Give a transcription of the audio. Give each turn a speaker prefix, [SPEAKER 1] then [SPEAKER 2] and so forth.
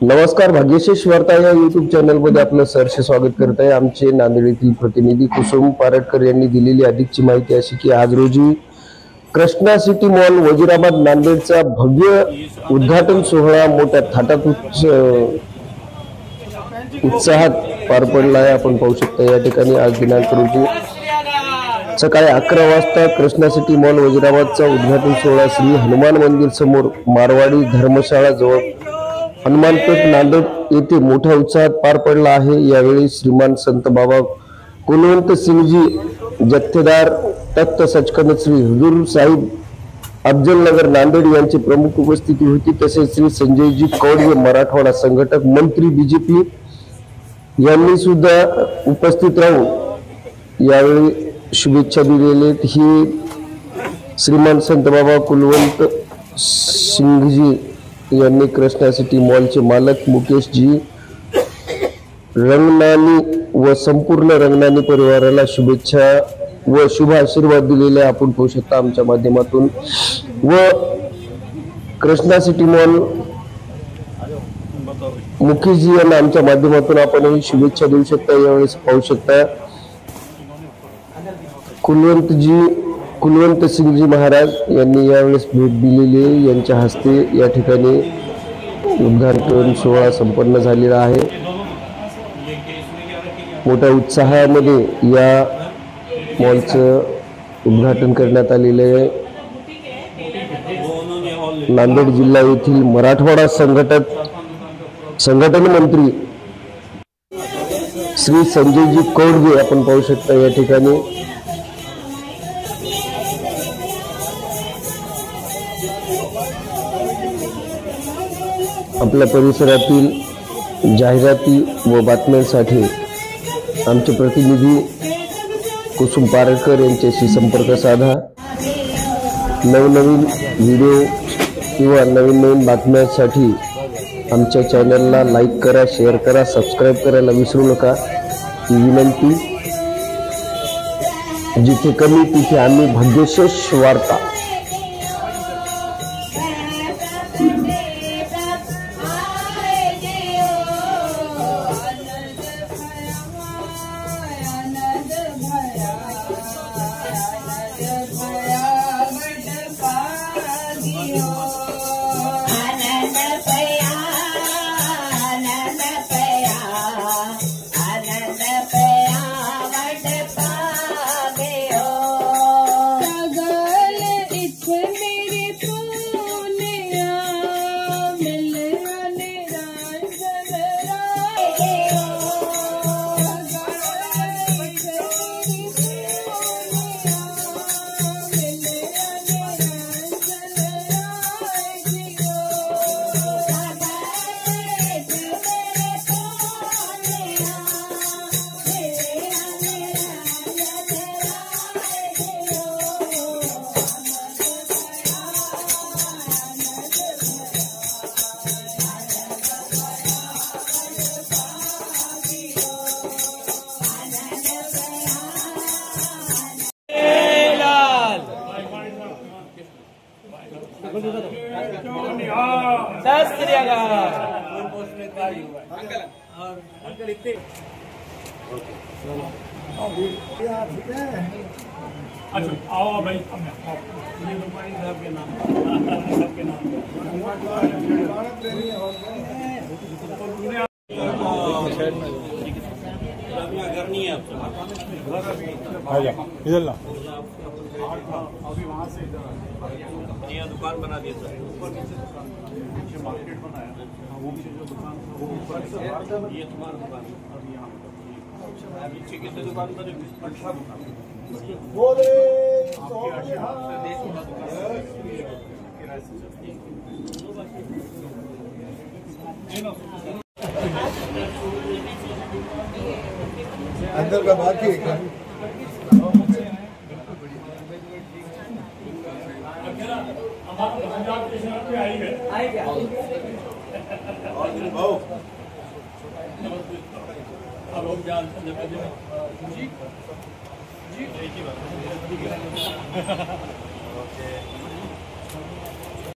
[SPEAKER 1] नमस्कार, भाग्यशेष वार्ता या युट्यूब चॅनलमध्ये आपलं सहर्ष स्वागत करत आहे। आमचे नांदेड येथील प्रतिनिधी कुसुम पारटकर यांनी दिलेली अधिकची माहिती अशी की आज रोजी कृष्णा सिटी मॉल वजीराबाद नांदेडचा भव्य उद्घाटन सोहळा मोठ्या थाटात उत्साहात पार पडला आहे। आपण पाहू शकता या ठिकाणी आज दिनांक रोजी सकाळी 11 वाजता कृष्णा सिटी मॉल वजीराबादचा उद्घाटन सोहळा श्री हनुमान मंदिर समोर मारवाडी धर्मशाळा जवळ हनुमानपेठ नांदेड येथे मोठ्या उत्साहात पार पडला आहे। यावेळी श्रीमान संत बाबा कुलवंत सिंगजी जत्थेदार तख्त सचखंड श्री हुजूर साहिब अफजलनगर नांदेड यांची प्रमुख उपस्थिती होती। तसेच श्री संजयजी कौडगे मराठवाडा संघटक मंत्री बीजेपी यांनी सुद्धा उपस्थित राहून यावेळी शुभेच्छा दिलेल्या। ही श्रीमान संत बाबा कुलवंत सिंगजी यांनी कृष्णा सिटी मॉलचे मालक मुकेश जी रंगनानी व संपूर्ण रंगनानी परिवाराला शुभेच्छा व शुभ आशीर्वाद दिलेले आपण पाहू शकता आमच्या माध्यमातून। व कृष्णा सिटी मॉल मुकेश जी यांना आमच्या माध्यमातून आपण शुभेच्छा देऊ शकता। यावेळेस पाहू शकता कुलवंत सिंगजी महाराज यांनी यावेळेस भेट दिलेली आहे। यांच्या हस्ते या ठिकाणी उद्घाटन सोहळा संपन्न झालेला आहे। मोठ्या उत्साहामध्ये या मॉलचं उद्घाटन करण्यात आलेले आहे। नांदेड जिल्हा येथील मराठवाडा संघटन मंत्री श्री संजयजी कौडगे आपण पाहू शकता या ठिकाणी आपल्या परिसरातील जाहिराती व बातम्यांसाठी आमचे प्रतिनिधी कुसुम पारटकर यांच्याशी संपर्क साधा। नवनवीन व्हिडिओ किंवा नवीन बातम्यांसाठी आमच्या चॅनलला लाईक करा, शेअर करा, सबस्क्राईब करायला विसरू नका ही विनंती। जिथे कमी तिथे आम्ही भाग्यशेष वार्ता।
[SPEAKER 2] आओ भाई इधर ला अभी वहाँ से यहाँ दुकान बना दिया था, मार्केट बनाया वो भी जो दुकान वो ये तुम्हारा दुकान अभी यहाँ नीचे कितने दुकान पर 18 दुकान
[SPEAKER 3] अंदर का बाकी है
[SPEAKER 2] जी जी